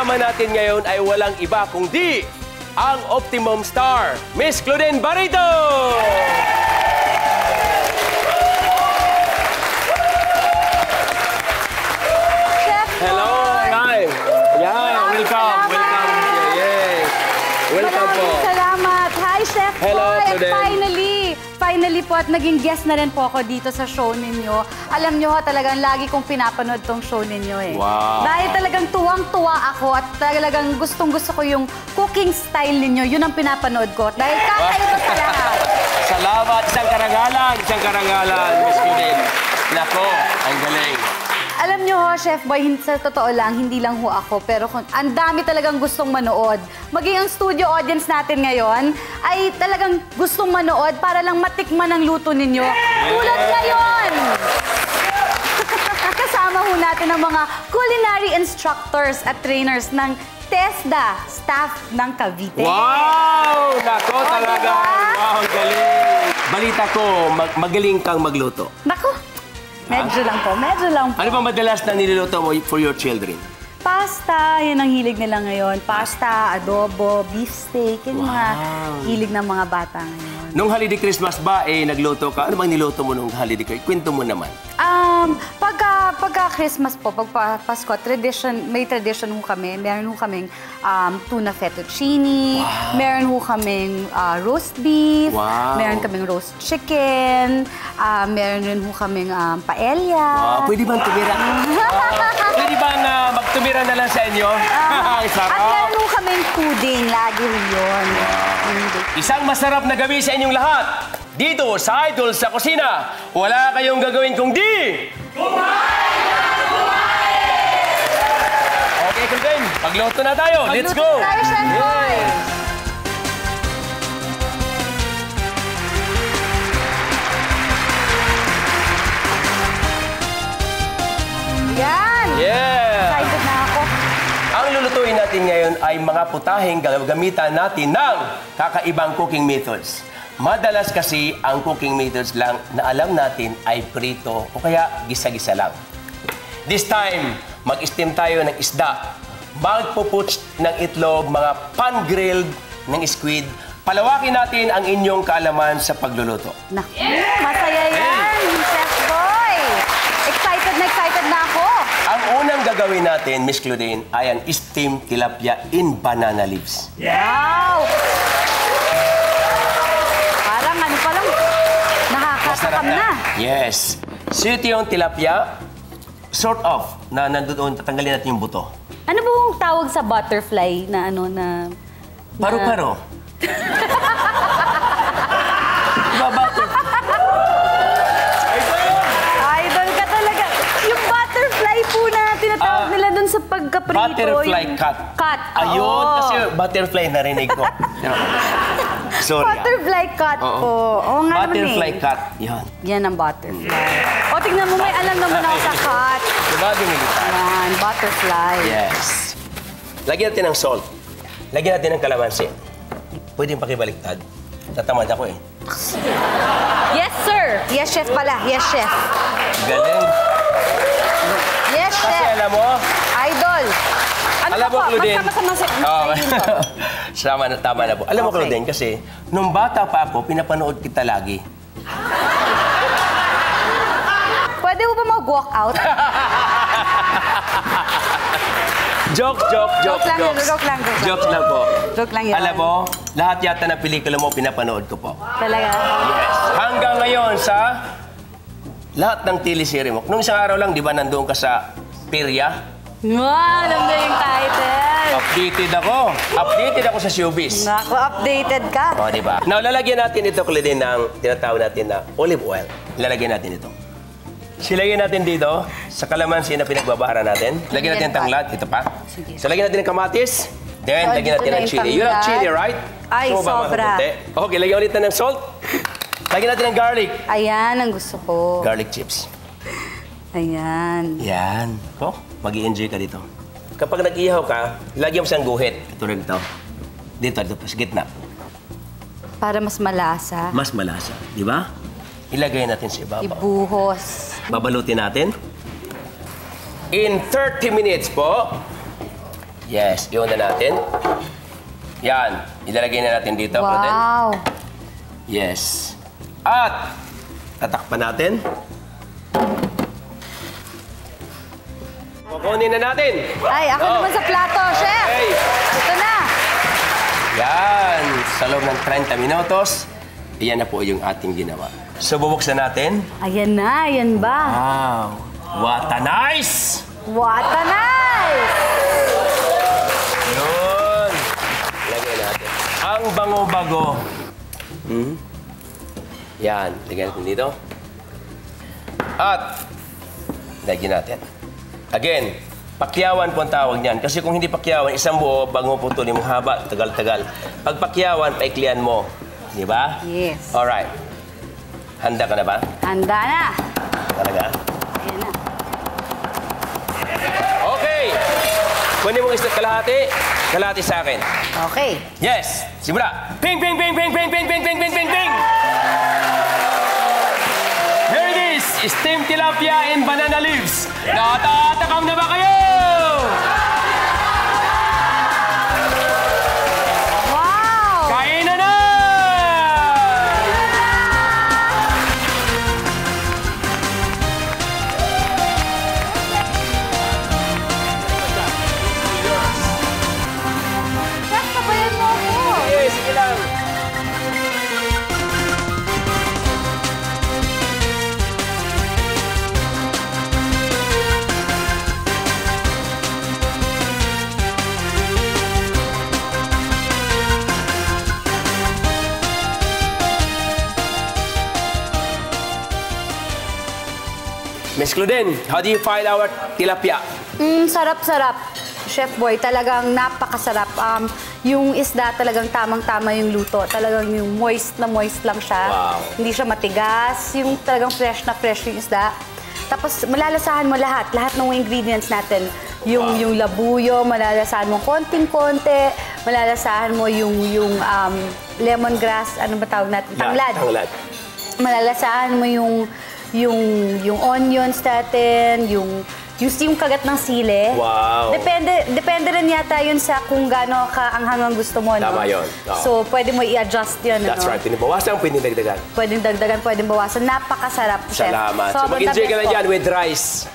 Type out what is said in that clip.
kasama natin ngayon ay walang iba kundi ang Optimum Star, Miss Claudine Barreto! Hello! Hi! Yeah, welcome! Welcome! Yay! Welcome po! Salamat! Hi, Chef Hello, Claudine! Finally po at naging guest na rin po ako dito sa show ninyo. Alam nyo ho, talagang lagi kong pinapanood tong show ninyo eh. Wow! Dahil talagang tuwang-tuwa ako at talagang gustong-gusto ko yung cooking style ninyo. Yun ang pinapanood ko. Dahil kakaiba sa lahat. Salamat! Isang karangalan, Miss Claudine. Nako, ang galing. Alam nyo ho, Chef Boy, sa totoo lang, hindi lang ho ako, pero ang dami talagang gustong manood. Maging ang studio audience natin ngayon ay talagang gustong manood para lang matikman ang luto ninyo. Tulad ngayon! Kasama ho natin ang mga culinary instructors at trainers ng TESDA, staff ng Cavite. Wow! Nako, talaga. Diba? Wow, galing. Balita ko, magaling kang magluto. Nako! Medyo lang po, medyo lang po. Ano ba madalas na niluluto mo for your children? Pasta, yun ang hilig nila ngayon. Pasta, adobo, beef steak, yun yung mga hilig ng mga bata ngayon. Nung holiday Christmas ba, nagluto ka? Ano bang niluto mo nung holiday Christmas? Kwento mo naman. Pagka Christmas po, pagka Pasko, may tradition ho kami. Meron ho kaming tuna fettuccine, meron ho kaming roast beef, meron kaming roast chicken, meron rin ho kaming paella. Pwede bang tumira? Pwede bang magtumira na lang sa inyo? At meron ho kaming pudding, lagi ho yun. Isang masarap na gabi sa inyong lahat. Dito sa Idol sa Kusina, wala kayong gagawin kung di... Okay, Claudine, magluto na tayo. Let's go! Magluto na tayo, Chef Boy! Yan! Yeah! Excited na ako. Ang lulutuin natin ngayon ay mga putaheng gagamitan natin ng kakaibang cooking methods. Madalas kasi ang cooking methods lang na alam natin ay prito o kaya gisa-gisa lang. This time, mag-steam tayo ng isda. Magpuputs ng itlog, mga pan-grilled ng squid. Palawakin natin ang inyong kaalaman sa pagluluto. Naku, masaya yan, Chef Boy! Excited na ako! Ang unang gagawin natin, Miss Claudine, ay ang steamed tilapia in banana leaves. Wow! Parang ano pa lang, nakakatakam na. Yes. Sweet yung tilapia, sort of, na nandoon, tatanggalin natin yung buto. Ano ba yung tawag sa butterfly na ano na... Paru-paro. Diba Idol ka talaga. Yung butterfly po na tinatawag nila dun sa pagkaprito. Butterfly cut. Cut. Ayun, kasi butterfly narinig ko. Sorry. Butterfly cut po. Oo nga naman eh. Butterfly cut. Yan. Yan ang butterfly. O, tingnan mo, may alam naman ako sa cut. Diba ginilitan? Yan, butterfly. Yes. Lagyan natin ng salt. Lagyan natin ng kalamansi. Pwede yung pakibaliktad. Tatamad ako eh. Yes, sir. Yes, chef pala. Yes, chef. Galing. Yes, chef. Kasi alam mo, Idol. Ano alam po? mo, Claudine. Masama sa tama na po. Alam mo, Claudine, kasi nung bata pa ako, pinapanood kita lagi. Pwede mo ba mag-walk out? Joke lang po. Joke lang yun. Alam mo, lahat yata ng pelikula mo, pinapanood ko po. Talaga? Yes. Hanggang ngayon sa lahat ng teleserye mo. Nung isang araw lang, di ba, nandoon ka sa Perya? Wow, alam na yung title. Updated ako sa showbiz. Naku, updated ka. O, di ba? Now, lalagyan natin ito, Claudine, ng tinatawag natin na olive oil. Lalagyan natin ito. Silagyan natin dito sa kalamansi na pinagbabara natin. Lagyan natin ng tanglad. Ito pa. Sige. So, lagyan natin ng kamatis. Then, lagyan natin ng chili. You love chili, right? Ay, sobra. Okay, lagyan ulit ng salt. Lagyan natin ng garlic. Ayan ang gusto ko. Garlic chips. Ayan. Yan. Oh, mag-i-enjoy ka dito. Kapag nag-ihaw ka, lagyan mo siyang guhit. Ito rin ito. Dito, sa gitna. Para mas malasa. Mas malasa, di ba? Ilagay natin sa ibabaw. Ibuhos. Babalutin natin. In 30 minutes po, Yes, iuna natin. Yan, ilalagay na natin dito, Claudette. Wow. Yes. At, tatakpan natin. Kukunin na natin. Ay, ako naman sa plato, chef. Okay. Ito na. Yan, sa loob ng 30 minutos, iyan na po yung ating ginawa. So, bubuksan natin. Ayan na, yan ba? Wow, what a nice! What a nice! Yun. Lagyan natin. Ang bango-bago. Yan, lagyan natin dito. At, lagyan natin. Again, pakyawan po ang tawag niyan. Kasi kung hindi pakyawan, isang buo, bago po ito, mong haba, tagal-tagal. Pag pakyawan, paiklian mo. Di ba? Yes. Alright. Handa ka na ba? Handa na. Talaga? Ayan na. Okay. Kunin mo isang kalahati. Kalahati sa akin. Okay. Yes. Simula. Ping, ping, ping, ping, ping, ping, ping, ping, ping, ping, ping. Here it is. Steamed tilapia in banana leaves. Natatakam na ba kayo? Wow! Kain na na! Chef, sabayan mo ako. Yes, sige lang. Miss Claudine, how do you find our tilapia? Sarap-sarap. Chef Boy, talagang napakasarap. Yung isda talagang tamang-tama yung luto. Talagang yung moist na moist lang siya. Wow. Hindi siya matigas. Yung talagang fresh na fresh yung isda. Tapos malalasahan mo lahat. Lahat ng ingredients natin. Yung labuyo, malalasahan mo konting-konti. Malalasahan mo yung lemongrass, ano ba tawag natin? Tanglad. Tanglad. Malalasahan mo yung onions natin, yung kagat ng sili. Wow. Depende rin yata yun sa kung gaano kaanghang ang gusto mo, no? Tama yun. Oo. So, pwede mo i-adjust yun, That's right. Pinibawasan, pwede dagdagan. Pwedeng dagdagan, pwedeng bawasan. Napakasarap, chef. Salamat. So, Sobrang mag-enjoy the ka na best po. dyan with rice.